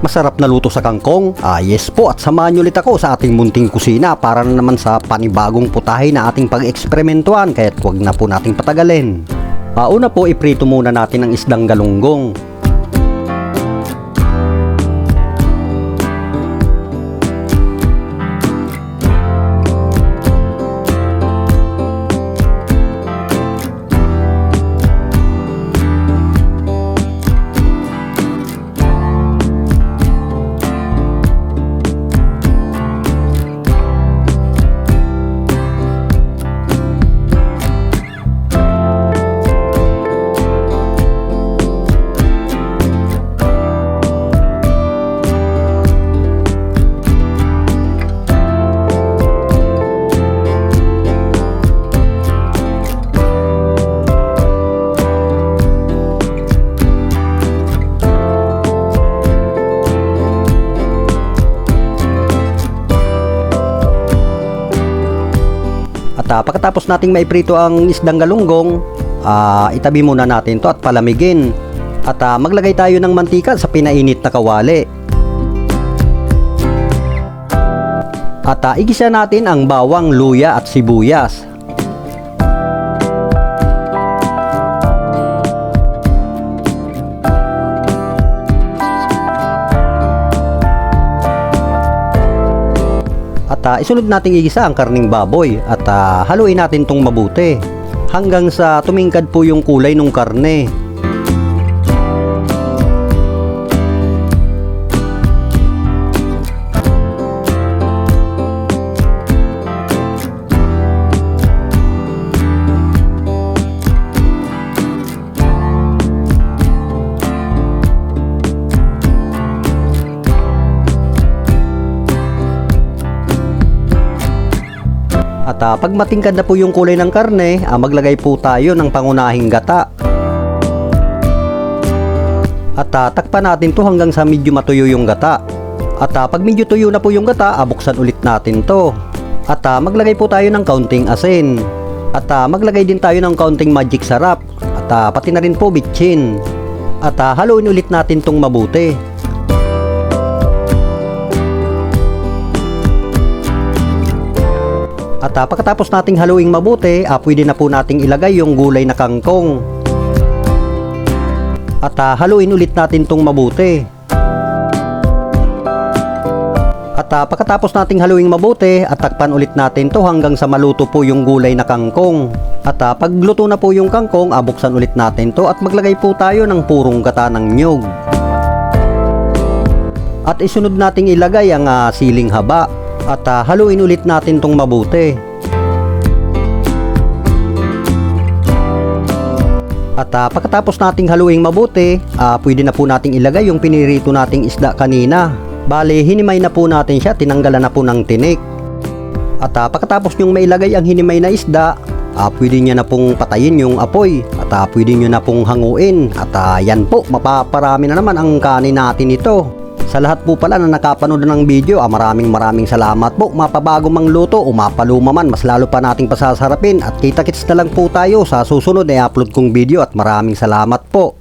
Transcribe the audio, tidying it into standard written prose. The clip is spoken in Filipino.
Masarap na luto sa kangkong? Yes po, at samahan nyo ulit ako sa ating munting kusina para na naman sa panibagong putahe na ating pag-eksperimentuhan, kaya't huwag na po nating patagalin. Una po, iprito muna natin ang isdang galunggong. At pagkatapos nating maiprito ang isdang galunggong, itabi muna natin to at palamigin. At maglagay tayo ng mantika sa pinainit na kawali. At igisa natin ang bawang, luya at sibuyas. At isunod nating igisa ang karning baboy at haluin natin tong mabuti hanggang sa tumingkad po yung kulay ng karne. At pag matingkad na po yung kulay ng karne, maglagay po tayo ng pangunahing gata. At takpan natin to hanggang sa medyo matuyo yung gata. At pag medyo tuyo na po yung gata, buksan ulit natin to. At maglagay po tayo ng kaunting asin. At maglagay din tayo ng kaunting magic sarap. At pati na rin po bitchin. At haluin ulit natin tong mabuti. At pagkatapos nating haluing mabuti, pwede na po nating ilagay yung gulay na kangkong. At haluin ulit natin tong mabuti. At pagkatapos nating haluing mabuti, takpan ulit natin to hanggang sa maluto po yung gulay na kangkong. At pagluto na po yung kangkong, buksan ulit natin to at maglagay po tayo ng purong gata ng nyug. At isunod nating ilagay ang siling haba. At haluin ulit natin tong mabuti. At pagkatapos nating haluing mabuti, pwede na po nating ilagay yung pinirito nating isda kanina. Bale, hinimay na po natin siya, tinanggalan na po ng tinik. At pagkatapos nyong mailagay ang hinimay na isda, pwede nyo na pong patayin yung apoy. At pwede nyo na pong hanguin. At yan po, mapaparami na naman ang kanin natin ito. Sa lahat po pala na nakapanood ng video, maraming salamat po. Mapabago mang luto o mapaluma man, mas lalo pa nating pasasarapin. At kita-kits na lang po tayo sa susunod na i-upload kong video at maraming salamat po.